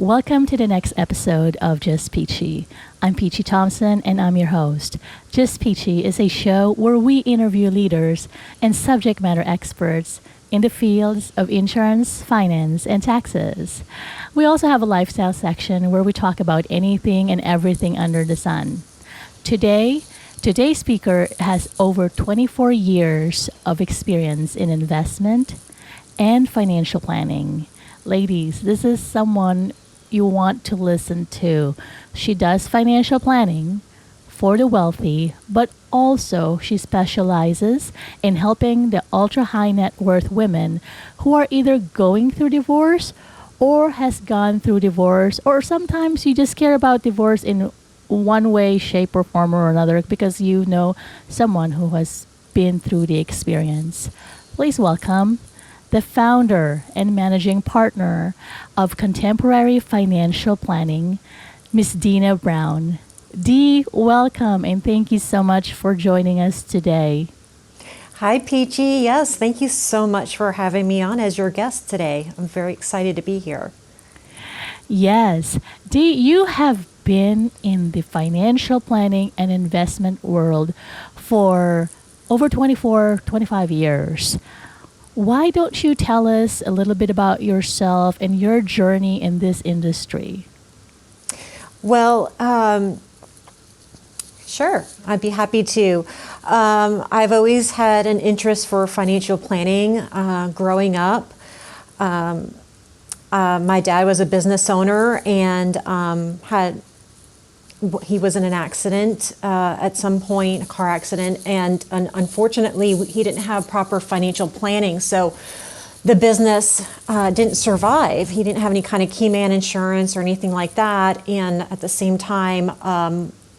welcome to the next episode of Just Peachie. I'm Peachie Thompson and I'm your host. Just Peachie is a show where we interview leaders and subject matter experts in the fields of insurance, finance, and taxes. We also have a lifestyle section where we talk about anything and everything under the sun. Today's speaker has over 24 years of experience in investment and financial planning. Ladies, this is someone you want to listen to. She does financial planning for the wealthy, but also she specializes in helping the ultra high net worth women who are either going through divorce or has gone through divorce, or sometimes you just care about divorce in one way, shape, or form or another because you know someone who has been through the experience. Please welcome the founder and managing partner of Contemporary Financial Planning, Miss Deana Brown. Dee, welcome and thank you so much for joining us today. Hi, Peachy. Yes, thank you so much for having me on as your guest today. I'm very excited to be here. Yes. Dee, you have been in the financial planning and investment world for over 25 years. Why don't you tell us a little bit about yourself and your journey in this industry? Well, sure, I'd be happy to. I've always had an interest for financial planning growing up. My dad was a business owner and he was in an accident at some point, a car accident, and unfortunately he didn't have proper financial planning, so the business didn't survive. He didn't have any kind of key man insurance or anything like that, and at the same time,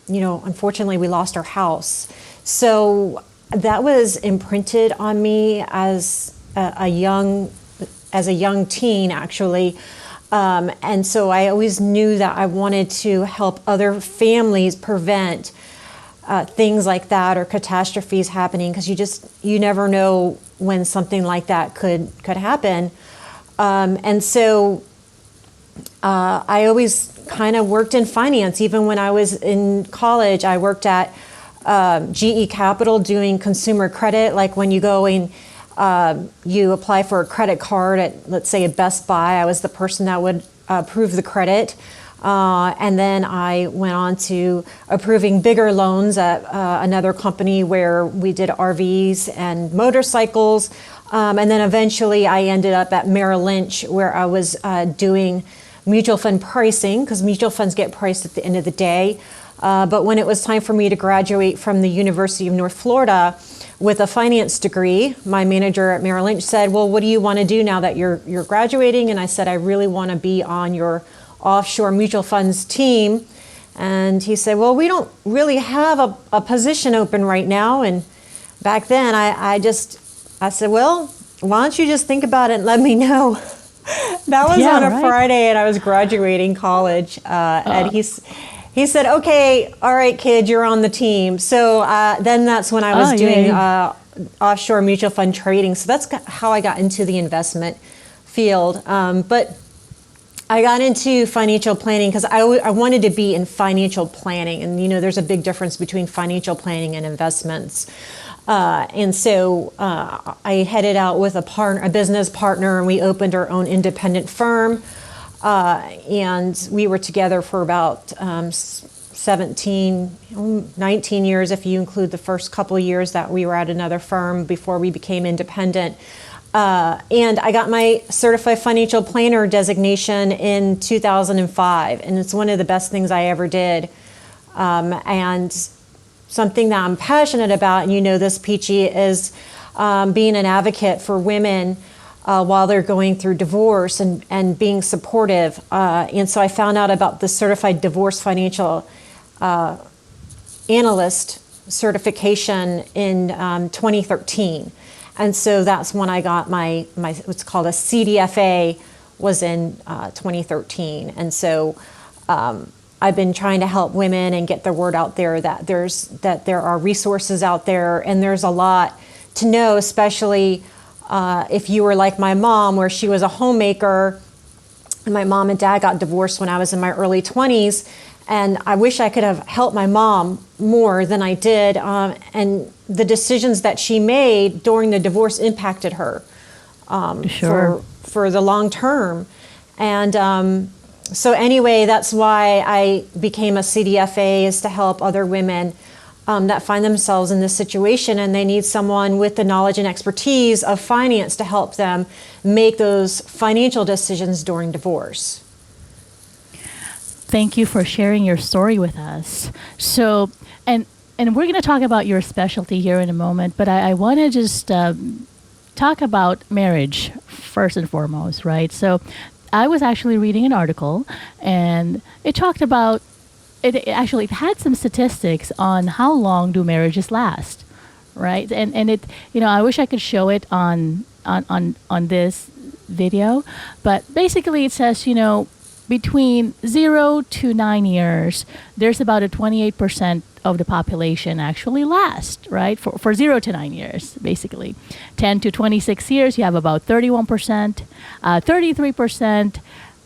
unfortunately we lost our house. So that was imprinted on me as a young teen, actually. And so I always knew that I wanted to help other families prevent things like that or catastrophes happening, because you never know when something like that could happen. And so I always kind of worked in finance. Even when I was in college, I worked at GE Capital doing consumer credit, like when you go in. You apply for a credit card at, let's say, a Best Buy. I was the person that would approve the credit. And then I went on to approving bigger loans at another company where we did RVs and motorcycles. And then eventually I ended up at Merrill Lynch, where I was doing mutual fund pricing, because mutual funds get priced at the end of the day. But when it was time for me to graduate from the University of North Florida with a finance degree, my manager at Merrill Lynch said, well, what do you want to do now that you're graduating? And I said, I really want to be on your offshore mutual funds team. And he said, well, we don't really have a position open right now. And back then I said, well, why don't you just think about it and let me know? That was on a Friday, and I was graduating college. And he said, okay, all right, kid, you're on the team. So then that's when I was doing offshore mutual fund trading. So that's how I got into the investment field. But I got into financial planning because I wanted to be in financial planning. And, there's a big difference between financial planning and investments. And so I headed out with a business partner, and we opened our own independent firm. And we were together for about 19 years, if you include the first couple of years that we were at another firm before we became independent. And I got my Certified Financial Planner designation in 2005, and it's one of the best things I ever did. And something that I'm passionate about, and this, Peachy, is being an advocate for women while they're going through divorce and being supportive. And so I found out about the Certified Divorce Financial Analyst certification in 2013. And so that's when I got my what's called a CDFA was in 2013. And so I've been trying to help women and get the word out there that there are resources out there, and there's a lot to know, especially if you were like my mom, where she was a homemaker And my mom and dad got divorced when I was in my early 20s. And I wish I could have helped my mom more than I did. And the decisions that she made during the divorce impacted her for the long term. And so anyway, that's why I became a CDFA, is to help other women that find themselves in this situation, and they need someone with the knowledge and expertise of finance to help them make those financial decisions during divorce. Thank you for sharing your story with us. So, and we're going to talk about your specialty here in a moment, but I want to just talk about marriage first and foremost, right? So I was actually reading an article, and it talked about, it actually had some statistics on how long do marriages last, right? And it, I wish I could show it on this video, but basically it says, between 0 to 9 years, there's about a 28% of the population actually last, right? For 0 to 9 years, basically. 10 to 26 years, you have about 31%. 33%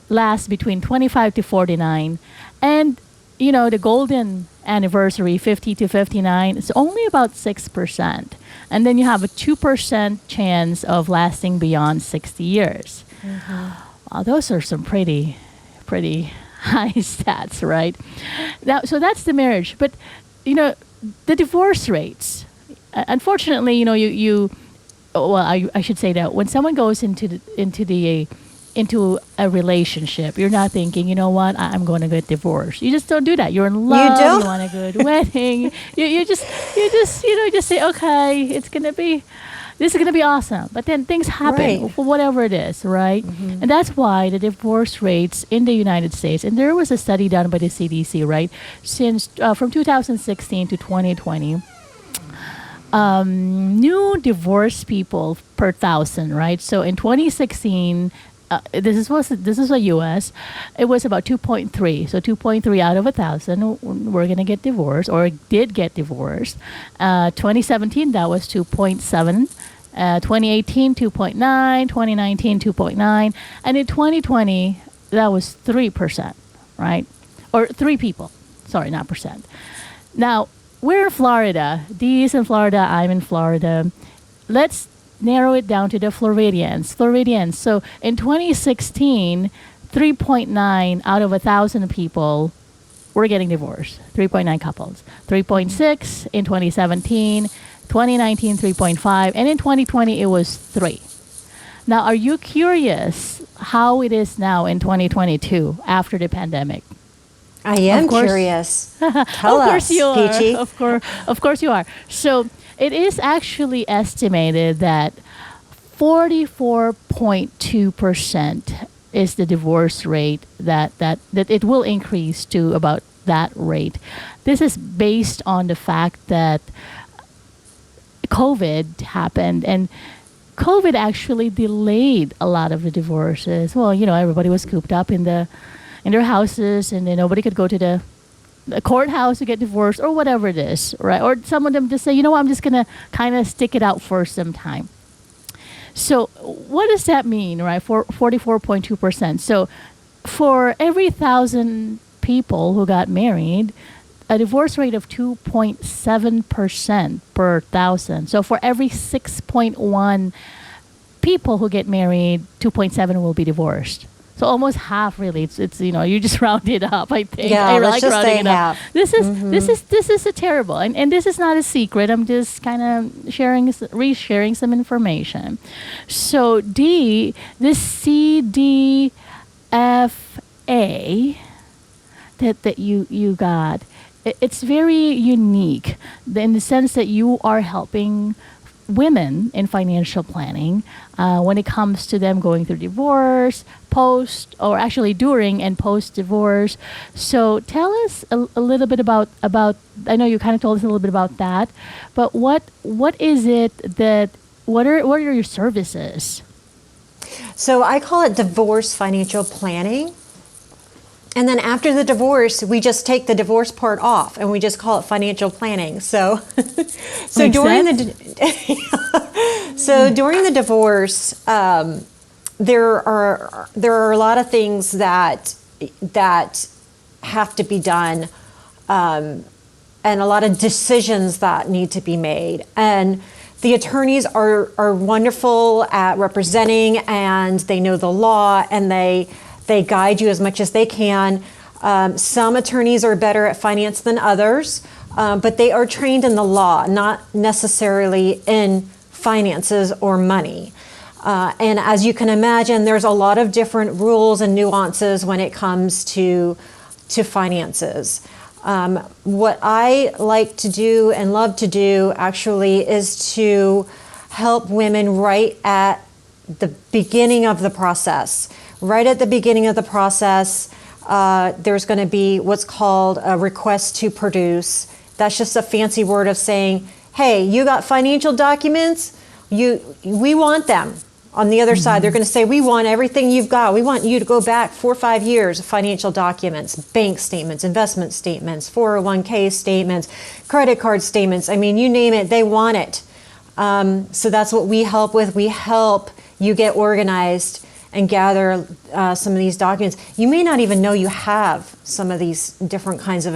last between 25 to 49. And, the golden anniversary, 50 to 59, is only about 6%. And then you have a 2% chance of lasting beyond 60 years. Mm-hmm. Wow, those are some pretty high stats, right? Now, so that's the marriage. But, the divorce rates, unfortunately, I should say that when someone goes into a relationship, you're not thinking, I'm going to get divorced. You just don't do that. You're in love. You want a good wedding. You just say, okay, this is going to be awesome. But then things happen, for whatever it is, right? Mm-hmm. And that's why the divorce rates in the United States, and there was a study done by the CDC, right? Since from 2016 to 2020, new divorced people per thousand, right? So in 2016, this is a U.S. It was about 2.3. So 2.3 out of 1,000 were going to get divorced or did get divorced. 2017, that was 2.7. 2018, 2.9. 2019, 2.9. And in 2020, that was 3%, right? Or 3 people. Sorry, not percent. Now, we're in Florida. Dee's in Florida. I'm in Florida. Let's narrow it down to the Floridians. So in 2016, 3.9 out of 1,000 people were getting divorced. 3.9 couples. 3.6 in 2017, 2019, 3.5, and in 2020 it was 3. Now, are you curious how it is now in 2022 after the pandemic? I am curious. Tell of course us, you are. Peachy. Of course you are. So it is actually estimated that 44.2% is the divorce rate that it will increase to about that rate. This is based on the fact that COVID happened, and COVID actually delayed a lot of the divorces. Well, everybody was cooped up in their houses, and then nobody could go to the courthouse to get divorced or whatever it is, right? Or some of them just say, I'm just going to kind of stick it out for some time. So what does that mean, right? For 44.2%. So for every 1,000 people who got married, a divorce rate of 2.7% per 1,000. So for every 6.1 people who get married, 2.7 will be divorced. So almost half, really. It's you just round it up. I think. Yeah, I let's like just say half. This is a terrible, and this is not a secret. I'm just kind of resharing some information. So the CDFA that you got, it's very unique in the sense that you are helping women in financial planning when it comes to them going through divorce, during and post divorce. So tell us a little bit about. I know you kind of told us a little bit about that, but what is it that what are your services? So I call it divorce financial planning. And then after the divorce, we just take the divorce part off and we just call it financial planning. So during the divorce, there are a lot of things that have to be done, and a lot of decisions that need to be made. And the attorneys are wonderful at representing, and they know the law, and they guide you as much as they can. Some attorneys are better at finance than others, but they are trained in the law, not necessarily in finances or money. And as you can imagine, there's a lot of different rules and nuances when it comes to finances. What I like to do and love to do actually is to help women right at the beginning of the process. Right at the beginning of the process, there's going to be what's called a request to produce. That's just a fancy word of saying, hey, you got financial documents? We want them. On the other side, they're going to say, we want everything you've got. We want you to go back 4 or 5 years of financial documents, bank statements, investment statements, 401k statements, credit card statements. I mean, you name it, they want it. So that's what we help with. We help you get organized and gather some of these documents. You may not even know you have some of these different kinds of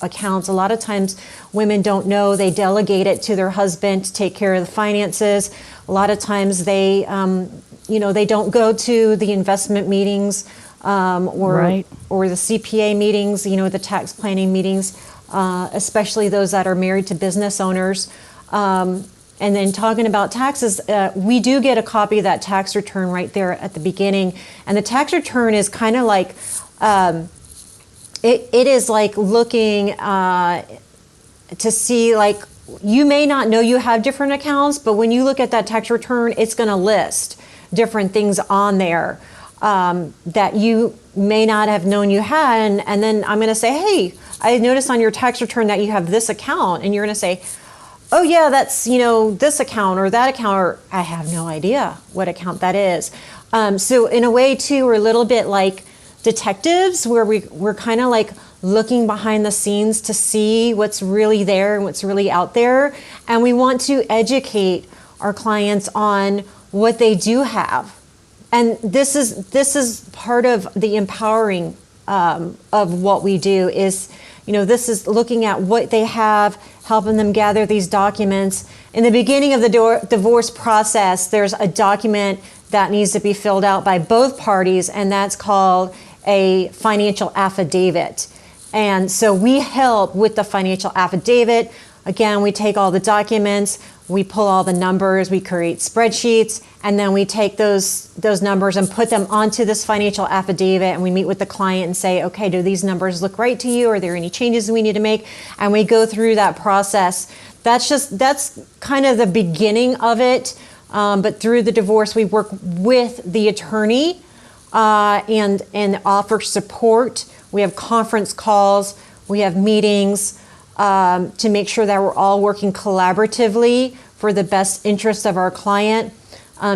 accounts. A lot of times women don't know. They delegate it to their husband to take care of the finances. A lot of times they don't go to the investment meetings or the CPA meetings, the tax planning meetings, especially those that are married to business owners. And then talking about taxes, we do get a copy of that tax return right there at the beginning. And the tax return is kind of like, it is like looking to see, like, you may not know you have different accounts, but when you look at that tax return, it's going to list different things on there that you may not have known you had. And then I'm going to say, hey, I noticed on your tax return that you have this account. And you're going to say, oh yeah, that's, this account or that account, or I have no idea what account that is. So in a way too, we're a little bit like detectives, where we're kind of like looking behind the scenes to see what's really there and what's really out there. And we want to educate our clients on what they do have. And this is part of the empowering of what we do is, this is looking at what they have, helping them gather these documents. In the beginning of the divorce process, there's a document that needs to be filled out by both parties, and that's called a financial affidavit. And so we help with the financial affidavit. Again, we take all the documents, we pull all the numbers, we create spreadsheets, and then we take those numbers and put them onto this financial affidavit, and we meet with the client and say, okay, do these numbers look right to you? Are there any changes we need to make? And we go through that process. That's kind of the beginning of it. But through the divorce, we work with the attorney and offer support. We have conference calls, we have meetings to make sure that we're all working collaboratively for the best interest of our client.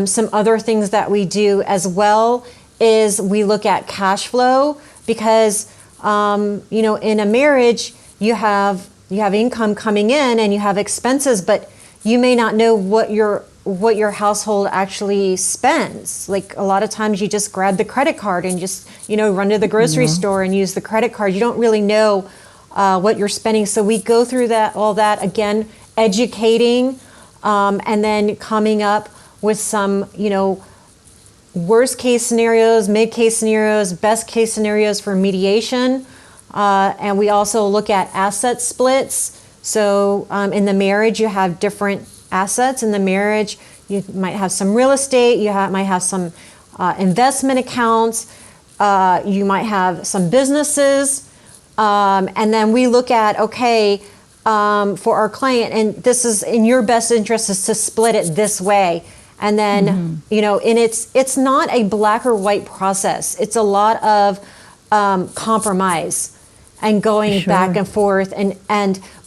Some other things that we do as well is we look at cash flow, because in a marriage you have income coming in and you have expenses, but you may not know what your household actually spends. Like a lot of times you just grab the credit card and just run to the grocery store and use the credit card. You don't really know what you're spending. So we go through all that again, educating, and then coming up with some worst case scenarios, mid case scenarios, best case scenarios for mediation. And we also look at asset splits. So in the marriage, you have different assets. In the marriage, you might have some real estate, might have some investment accounts, you might have some businesses. And then we look at, okay, for our client, and this is in your best interest is to split it this way. And then, and it's not a black or white process. It's a lot of compromise and going back and forth.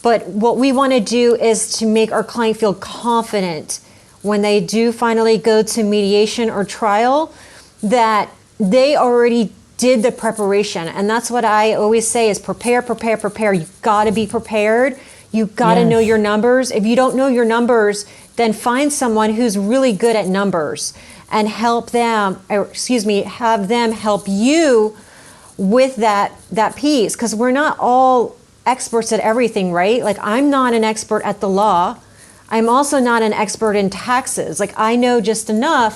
But what we want to do is to make our client feel confident when they do finally go to mediation or trial, that they already did the preparation. And that's what I always say is prepare, prepare, prepare. You've got to be prepared. You got to know Yes. your numbers. If you don't know your numbers, then find someone who's really good at numbers and help them, or have them help you with that piece, because we're not all experts at everything, right? Like, I'm not an expert at the law. I'm also not an expert in taxes. Like, I know just enough,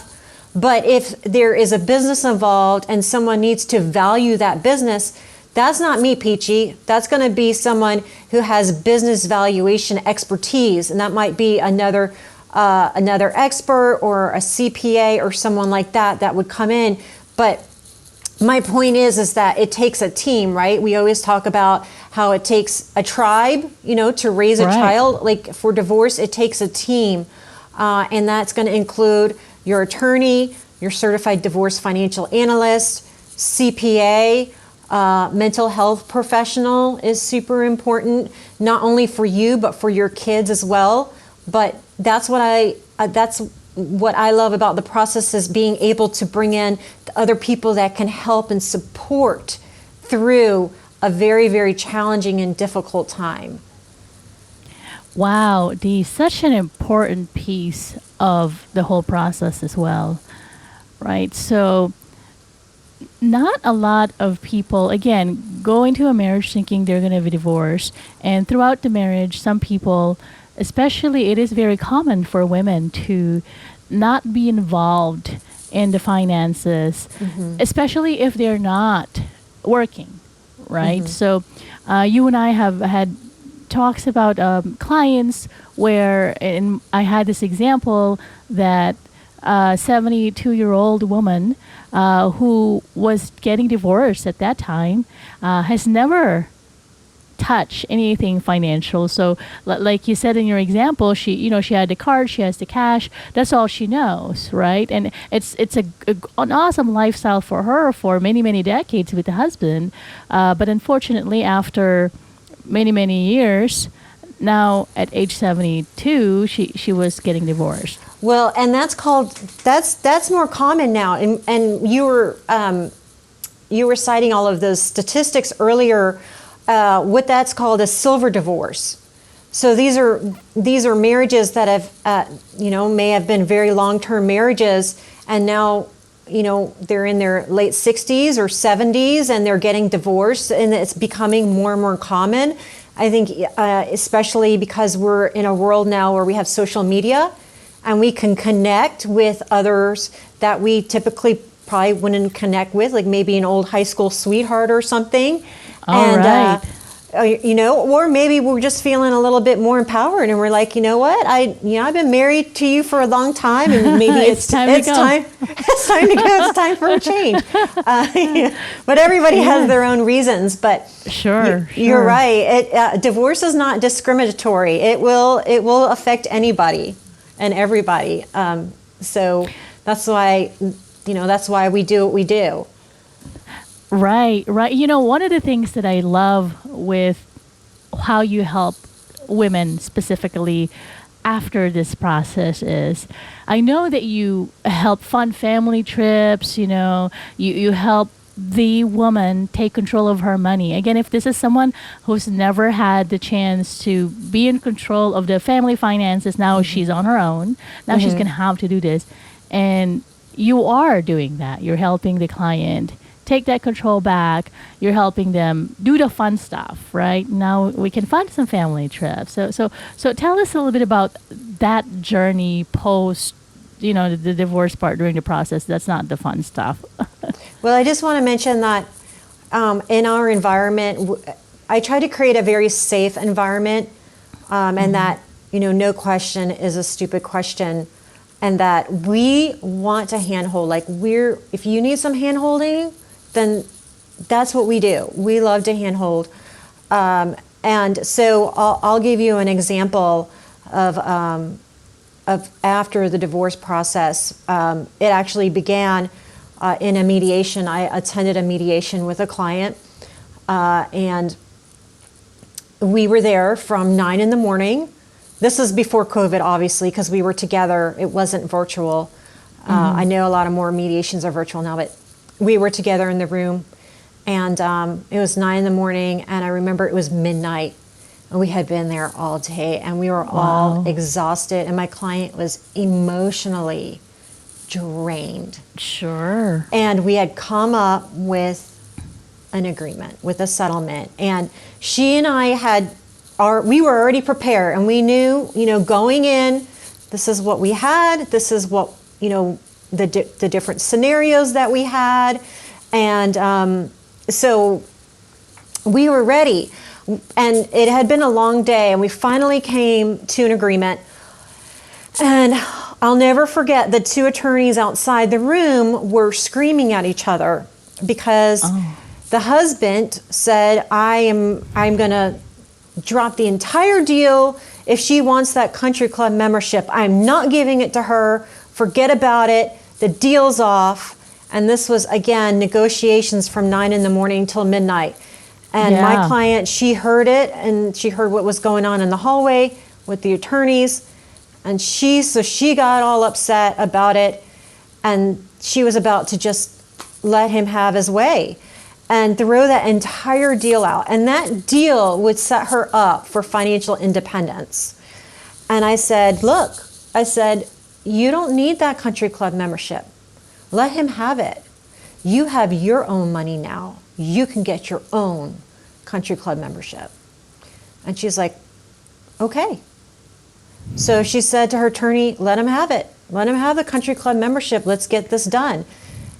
but if there is a business involved and someone needs to value that business, that's not me, Peachy. That's going to be someone who has business valuation expertise, and that might be another expert or a CPA or someone like that would come in. But my point is that it takes a team, right? We always talk about how it takes a tribe, to raise a Right. child. Like, for divorce, it takes a team, and that's going to include your attorney, your certified divorce financial analyst, CPA. Mental health professional is super important, not only for you, but for your kids as well. But that's what I love about the process, is being able to bring in other people that can help and support through a very, very challenging and difficult time. Wow, such an important piece of the whole process as well, right? So not a lot of people, again, go into a marriage thinking they're going to have a divorce. And throughout the marriage, some people, especially, it is very common for women to not be involved in the finances, especially if they're not working, right? So you and I have had talks about clients where, and I had this example that a 72-year-old woman who was getting divorced at that time has never touched anything financial. So like you said in your example, she had the card, she has the cash, that's all she knows, right? And it's an awesome lifestyle for her for many, many decades with the husband. But unfortunately, after many, many years, now at age 72, she was getting divorced. Well, and that's more common now. And you were citing all of those statistics earlier. What that's called a silver divorce. So these are marriages that have may have been very long-term marriages, and now they're in their late 60s or 70s and they're getting divorced, and it's becoming more and more common. I think especially because we're in a world now where we have social media and we can connect with others that we typically probably wouldn't connect with, like maybe an old high school sweetheart or something. All right. Or maybe we're just feeling a little bit more empowered, and we're like, you know what, I've been married to you for a long time, and maybe it's time to go. It's time to go. It's time for a change. But everybody has their own reasons. But Sure. You're right. Divorce is not discriminatory. It will affect anybody and everybody. So that's why we do what we do. Right. One of the things that I love with how you help women specifically after this process is, I know that you help fund family trips, you help the woman take control of her money. Again, if this is someone who's never had the chance to be in control of the family finances, now she's on her own. Now she's going to have to do this. And you are doing that. You're helping the client take that control back. You're helping them do the fun stuff, right? Now we can fund some family trips. So tell us a little bit about that journey post, the divorce part during the process. That's not the fun stuff. Well, I just want to mention that in our environment, I try to create a very safe environment, and that, no question is a stupid question, and that we want to handhold. Like, if you need some handholding, then that's what we do. We love to handhold. And so I'll give you an example of after the divorce process. It actually began in a mediation. I attended a mediation with a client, and we were there from 9 a.m. This is before COVID, obviously, because we were together. It wasn't virtual. I know a lot of more mediations are virtual now, but we were together in the room, and it was 9 a.m, and I remember it was midnight, And we had been there all day, and we were all exhausted, and my client was emotionally drained. Sure. And we had come up with an agreement, with a settlement. And she and I we were already prepared, and we knew, going in, this is what we had, this is what, the different scenarios that we had. And so we were ready. And it had been a long day, and we finally came to an agreement. And I'll never forget, the two attorneys outside the room were screaming at each other because the husband said, I'm going to drop the entire deal if she wants that country club membership. I'm not giving it to her. Forget about it. The deal's off. And this was, again, negotiations from 9 a.m. till midnight. And my client, she heard it, and she heard what was going on in the hallway with the attorneys. And she got all upset about it, and she was about to just let him have his way and throw that entire deal out. And that deal would set her up for financial independence. And I said, look, you don't need that country club membership. Let him have it. You have your own money now. You can get your own country club membership. And she's like, okay. So she said to her attorney, let him have it. Let him have the country club membership. Let's get this done.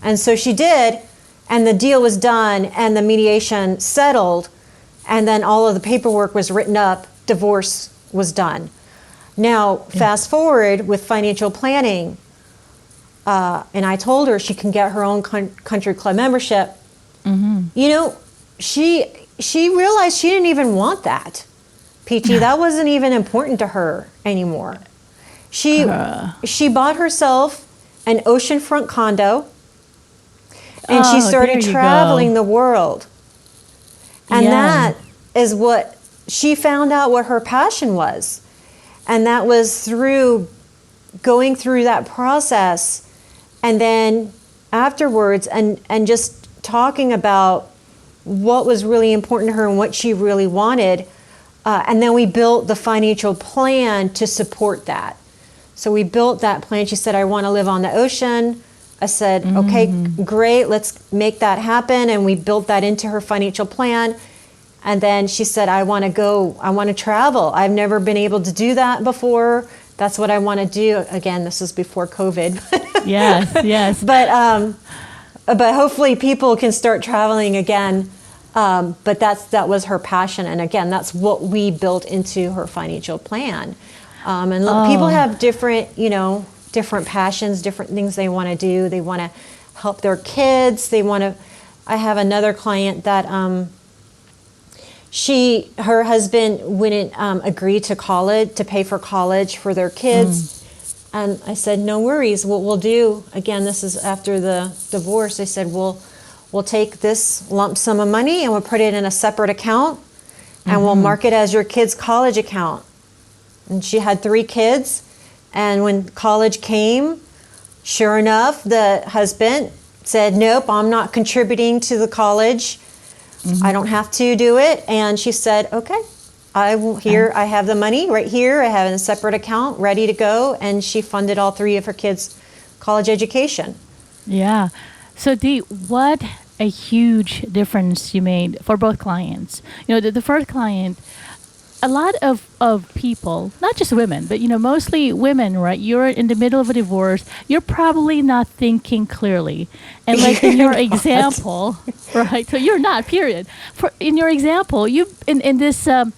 And so she did, and the deal was done, and the mediation settled, and then all of the paperwork was written up, divorce was done. Now, fast forward with financial planning, and I told her she can get her own country club membership. She realized she didn't even want that. Peachy, that wasn't even important to her anymore. She bought herself an oceanfront condo, and she started traveling the world. And that is what she found out what her passion was. And that was through going through that process, and then afterwards, and just talking about what was really important to her and what she really wanted. And then we built the financial plan to support that. So we built that plan. She said, I want to live on the ocean. I said, okay, great, let's make that happen. And we built that into her financial plan. And then she said, I want to travel. I've never been able to do that before. That's what I want to do. Again, this is before COVID. Yes. But hopefully people can start traveling again. But that was her passion. And again, that's what we built into her financial plan. And people have different passions, different things they want to do. They want to help their kids. I have another client that her husband wouldn't agree to pay for college for their kids. And I said, no worries. What we'll do, again, this is after the divorce, I said, we'll take this lump sum of money and we'll put it in a separate account, and we'll mark it as your kid's college account. And she had 3 kids. And when college came, sure enough, the husband said, nope, I'm not contributing to the college. I don't have to do it. And she said, okay, I have the money right here. I have it in a separate account ready to go. And she funded all 3 of her kids' college education. Yeah. So Dee, what a huge difference you made for both clients. The first client, a lot of people, not just women, but mostly women, right? You're in the middle of a divorce. You're probably not thinking clearly. And like in your example, right? So you're not, period. In your example, you in this 9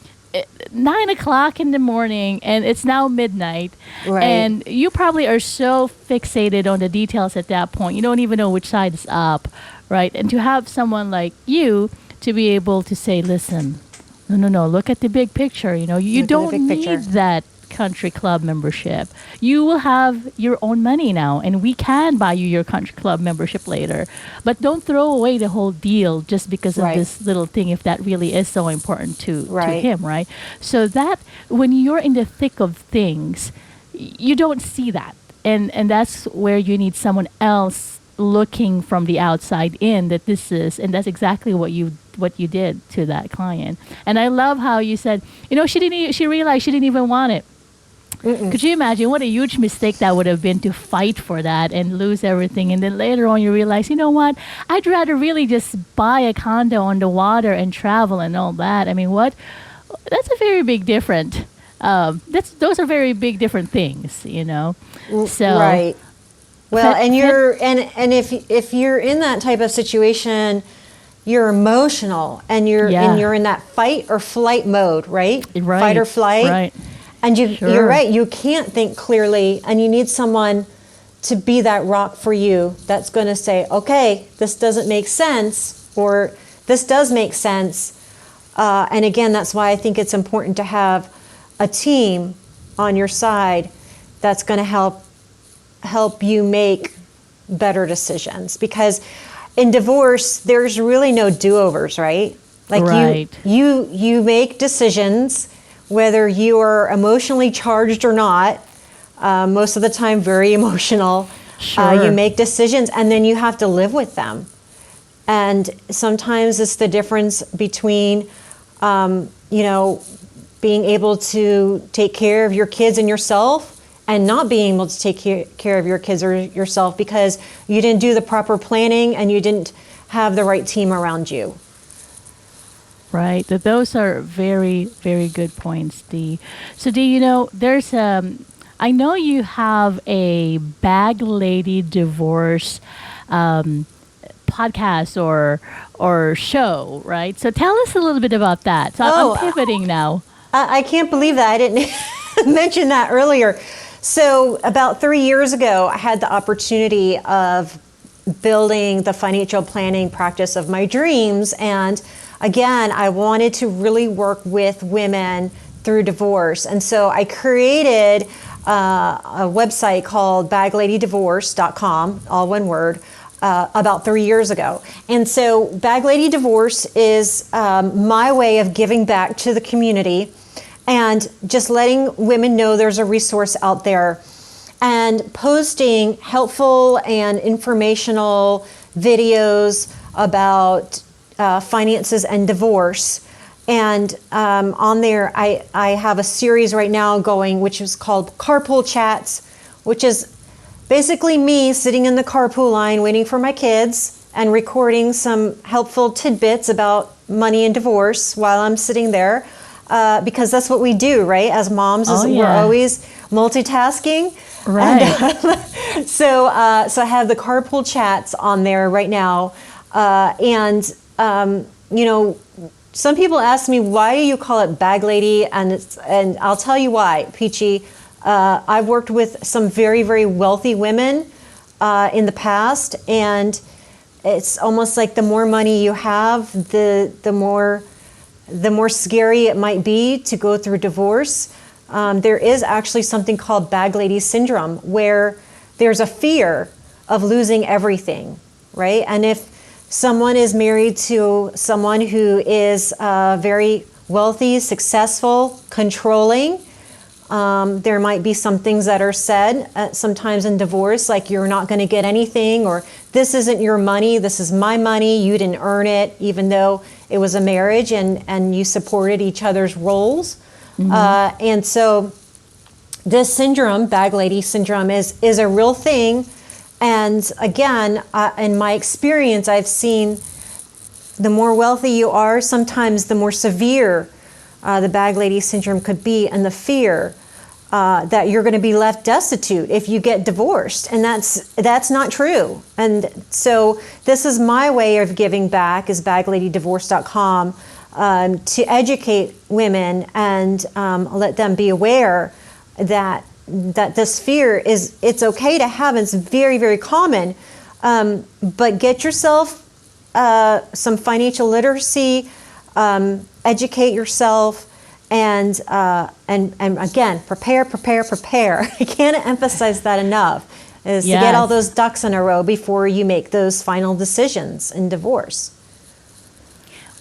o'clock in the morning, and it's now midnight, right. And you probably are so fixated on the details at that point. You don't even know which side is up, right? And to have someone like you to be able to say, listen, no, look at the big picture. You don't need that country club membership. You will have your own money now, and we can buy you your country club membership later. But don't throw away the whole deal just because of this little thing, if that really is so important to him, right? So that when you're in the thick of things, you don't see that. And that's where you need someone else looking from the outside in that this is, and that's exactly what you did to that client. And I love how you said, she realized she didn't even want it. Could you imagine what a huge mistake that would have been to fight for that and lose everything? And then later on you realize, you know what? I'd rather really just buy a condo on the water and travel and all that. I mean, what? That's a very big different. Those are very big different things, So right. Well, and if you're in that type of situation, you're emotional and you're in that fight or flight mode, right? Right. Fight or flight. Right. And you're right, you can't think clearly, and you need someone to be that rock for you that's going to say, okay, this doesn't make sense, or this does make sense. And again, that's why I think it's important to have a team on your side that's going to help you make better decisions. Because in divorce, there's really no do-overs, right? Like right. you make decisions, whether you are emotionally charged or not, most of the time very emotional. Sure. You make decisions and then you have to live with them. And sometimes it's the difference between, being able to take care of your kids and yourself and not being able to take care of your kids or yourself because you didn't do the proper planning and you didn't have the right team around you. Right. Those are very, very good points, Dee. So, Dee, there's I know you have a Bag Lady Divorce podcast or show, right? So tell us a little bit about that. So I'm pivoting now. I can't believe that I didn't mention that earlier. So about 3 years ago, I had the opportunity of building the financial planning practice of my dreams. And again, I wanted to really work with women through divorce. And so I created a website called bagladydivorce.com, all one word, about 3 years ago. And so Bag Lady Divorce is my way of giving back to the community and just letting women know there's a resource out there and posting helpful and informational videos about finances and divorce. And on there, I have a series right now going, which is called Carpool Chats, which is basically me sitting in the carpool line waiting for my kids and recording some helpful tidbits about money and divorce while I'm sitting there. Because that's what we do, right? As moms, we're always multitasking. Right. And, so I have the Carpool Chats on there right now. Some people ask me, why do you call it Bag Lady? And I'll tell you why, Peachie. I've worked with some very, very wealthy women in the past, and it's almost like the more money you have, the more scary it might be to go through divorce. There is actually something called Bag Lady Syndrome, where there's a fear of losing everything, right? And if someone is married to someone who is very wealthy, successful, controlling, there might be some things that are said sometimes in divorce, like you're not going to get anything, or this isn't your money, this is my money, you didn't earn it, even though it was a marriage and you supported each other's roles. Mm-hmm. And so this syndrome, Bag Lady Syndrome, is a real thing. And again, in my experience, I've seen the more wealthy you are, sometimes the more severe the Bag Lady Syndrome could be, and the fear that you're going to be left destitute if you get divorced. And that's not true. And so this is my way of giving back, is bagladydivorce.com, to educate women and let them be aware that this fear it's okay to have, and it's very, very common. But get yourself some financial literacy, educate yourself, and again, prepare. I can't emphasize that enough, is to get all those ducks in a row before you make those final decisions in divorce.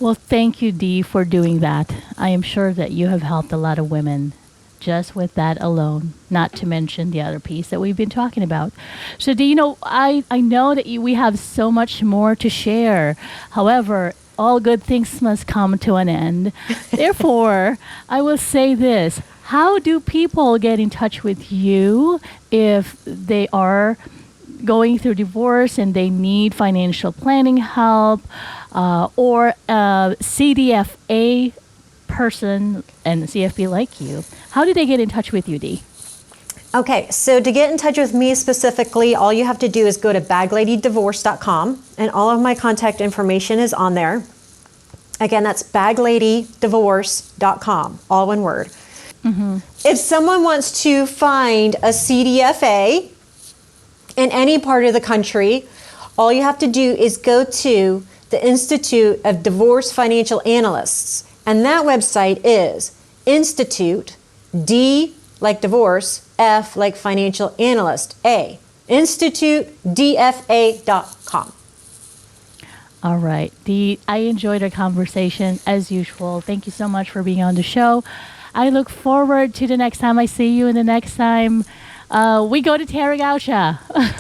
Well, thank you, Dee, for doing that. I am sure that you have helped a lot of women just with that alone, not to mention the other piece that we've been talking about. So, do you know, I know that we have so much more to share. However, all good things must come to an end. Therefore, I will say this. How do people get in touch with you if they are going through divorce and they need financial planning help, or a CDFA person and CFP like you? How do they get in touch with you, Dee? Okay, so to get in touch with me specifically, all you have to do is go to bagladydivorce.com, and all of my contact information is on there. Again, that's bagladydivorce.com, all one word. Mm-hmm. If someone wants to find a CDFA in any part of the country, all you have to do is go to the Institute of Divorce Financial Analysts. And that website is Institute, D like divorce, F like financial analyst, A, institutedfa.com. All right. Dee, I enjoyed our conversation as usual. Thank you so much for being on the show. I look forward to the next time I see you and the next time we go to Terra Gaucha.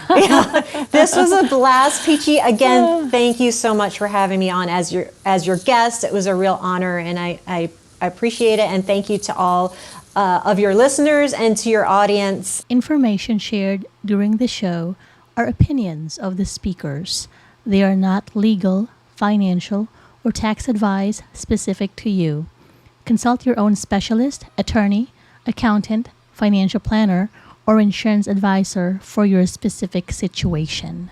Yeah, this was a blast, Peachie. Again, thank you so much for having me on as your guest. It was a real honor, and I appreciate it. And thank you to all of your listeners and to your audience. Information shared during the show are opinions of the speakers. They are not legal, financial, or tax advice specific to you. Consult your own specialist, attorney, accountant, financial planner, or insurance advisor for your specific situation.